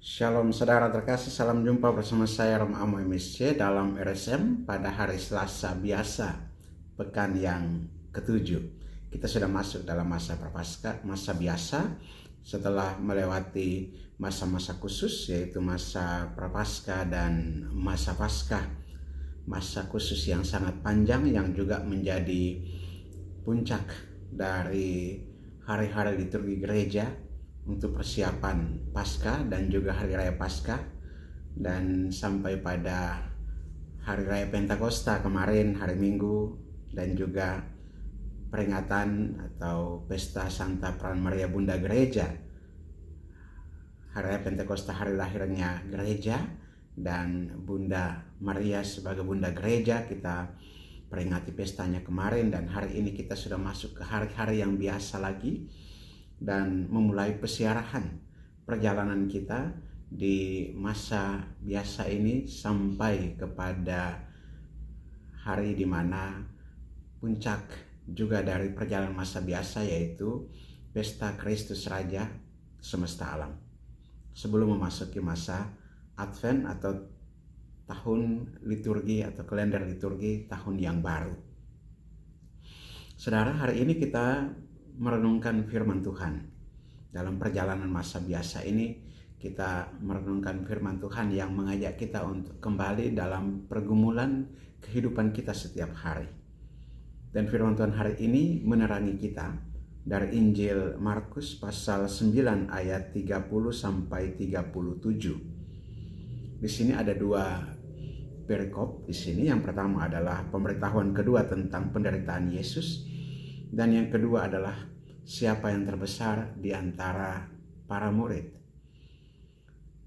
Shalom saudara terkasih, salam jumpa bersama saya Rom Amo MSC dalam RSM pada hari Selasa biasa, pekan yang ketujuh. Kita sudah masuk dalam masa prapaskah, masa biasa setelah melewati masa-masa khusus yaitu masa prapaskah dan masa paskah. Masa khusus yang sangat panjang yang juga menjadi puncak dari hari-hari liturgi gereja untuk persiapan Paskah dan juga Hari Raya Paskah, dan sampai pada Hari Raya Pentakosta kemarin hari Minggu, dan juga peringatan atau Pesta Santa Peran Maria Bunda Gereja, Hari Raya Pentakosta hari lahirnya gereja, dan Bunda Maria sebagai Bunda Gereja kita peringati pestanya kemarin. Dan hari ini kita sudah masuk ke hari-hari yang biasa lagi dan memulai pesiarahan perjalanan kita di masa biasa ini sampai kepada hari di mana puncak juga dari perjalanan masa biasa yaitu Pesta Kristus Raja semesta alam, sebelum memasuki masa Advent atau tahun liturgi atau kalender liturgi tahun yang baru. Saudara, hari ini kita merenungkan firman Tuhan. Dalam perjalanan masa biasa ini kita merenungkan firman Tuhan yang mengajak kita untuk kembali dalam pergumulan kehidupan kita setiap hari. Dan firman Tuhan hari ini menerangi kita dari Injil Markus pasal 9 ayat 30 sampai 37. Di sini ada dua perikop di sini. Yang pertama adalah pemberitahuan kedua tentang penderitaan Yesus, dan yang kedua adalah siapa yang terbesar di antara para murid.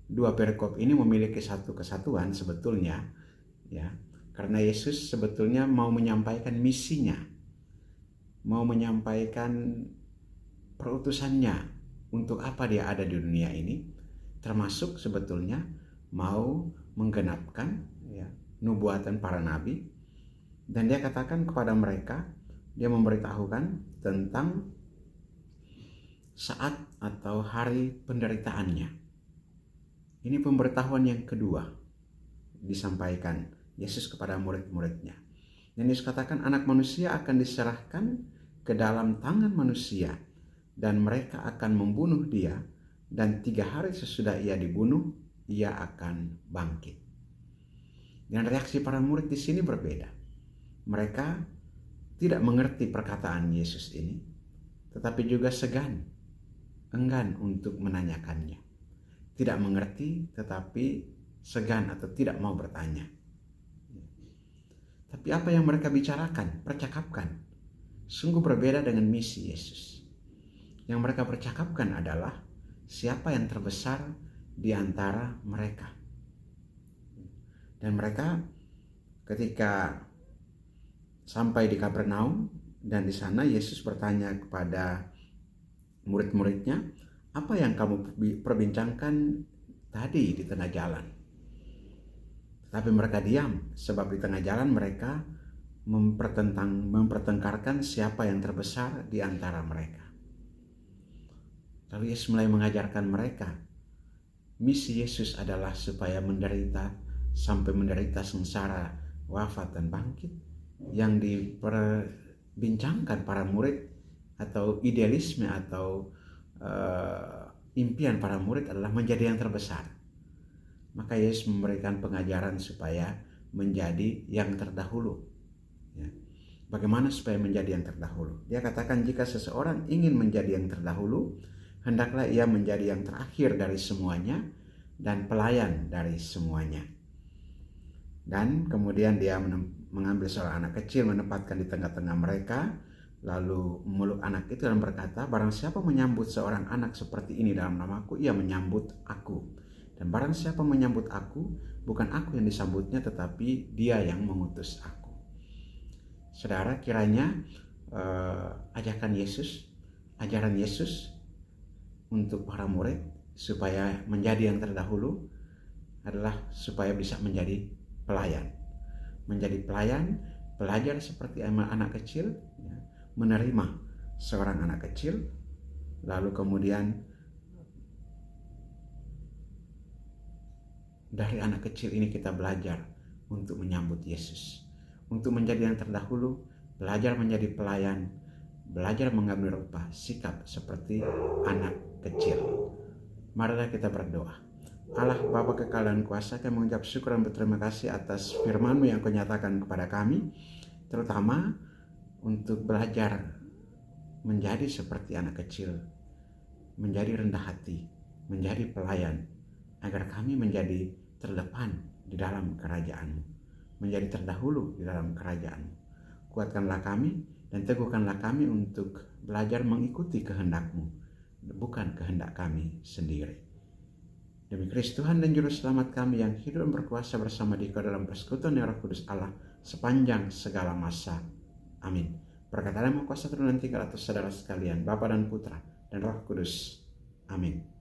Dua perikop ini memiliki satu kesatuan sebetulnya, ya, karena Yesus sebetulnya mau menyampaikan misinya, mau menyampaikan perutusannya, untuk apa dia ada di dunia ini, termasuk sebetulnya mau menggenapkan nubuatan para nabi. Dan dia katakan kepada mereka, dia memberitahukan tentang saat atau hari penderitaannya. Ini pemberitahuan yang kedua disampaikan Yesus kepada murid-muridnya. Dan Yesus katakan anak manusia akan diserahkan ke dalam tangan manusia, dan mereka akan membunuh dia, dan 3 hari sesudah ia dibunuh ia akan bangkit. Dan reaksi para murid di sini berbeda. Mereka tidak mengerti perkataan Yesus ini, tetapi juga enggan untuk menanyakannya. Tidak mengerti tetapi segan atau tidak mau bertanya. Tapi apa yang mereka bicarakan, percakapkan, sungguh berbeda dengan misi Yesus. Yang mereka percakapkan adalah siapa yang terbesar di antara mereka. Dan mereka ketika sampai di Kapernaum, dan di sana Yesus bertanya kepada murid-muridnya, apa yang kamu perbincangkan tadi di tengah jalan? Tapi mereka diam, sebab di tengah jalan mereka mempertengkarkan siapa yang terbesar di antara mereka. Lalu Yesus mulai mengajarkan mereka, misi Yesus adalah supaya menderita sampai menderita sengsara, wafat dan bangkit. Yang diperbincangkan para murid atau idealisme atau impian para murid adalah menjadi yang terbesar. Maka Yesus memberikan pengajaran supaya menjadi yang terdahulu. Bagaimana supaya menjadi yang terdahulu? Dia katakan jika seseorang ingin menjadi yang terdahulu, hendaklah ia menjadi yang terakhir dari semuanya dan pelayan dari semuanya. Dan kemudian dia mengambil seorang anak kecil, menempatkan di tengah-tengah mereka, lalu memeluk anak itu dan berkata, barang siapa menyambut seorang anak seperti ini dalam namaku, ia menyambut aku. Dan barang siapa menyambut aku, bukan aku yang disambutnya, tetapi dia yang mengutus aku. Saudara, kiranya ajaran Yesus untuk para murid supaya menjadi yang terdahulu adalah supaya bisa menjadi pelayan. Menjadi pelayan, belajar seperti anak kecil, menerima seorang anak kecil, lalu kemudian dari anak kecil ini kita belajar untuk menyambut Yesus, untuk menjadi yang terdahulu, belajar menjadi pelayan, belajar mengambil rupa sikap seperti anak kecil. Marilah kita berdoa. Allah Bapa kekal dan kuasa, kami mengucap syukur dan berterima kasih atas firman-Mu yang Kau nyatakan kepada kami, terutama untuk belajar menjadi seperti anak kecil, menjadi rendah hati, menjadi pelayan, agar kami menjadi terdepan di dalam kerajaan-Mu, menjadi terdahulu di dalam kerajaan-Mu. Kuatkanlah kami dan teguhkanlah kami untuk belajar mengikuti kehendak-Mu, bukan kehendak kami sendiri. Demi Kristus Tuhan dan Juru Selamat kami yang hidup dan berkuasa bersama Dikau dalam persekutuan yang Roh Kudus Allah sepanjang segala masa. Amin. Berkatalah Maha Kuasa turun dan tinggal atas saudara sekalian, Bapa dan Putra dan Roh Kudus. Amin.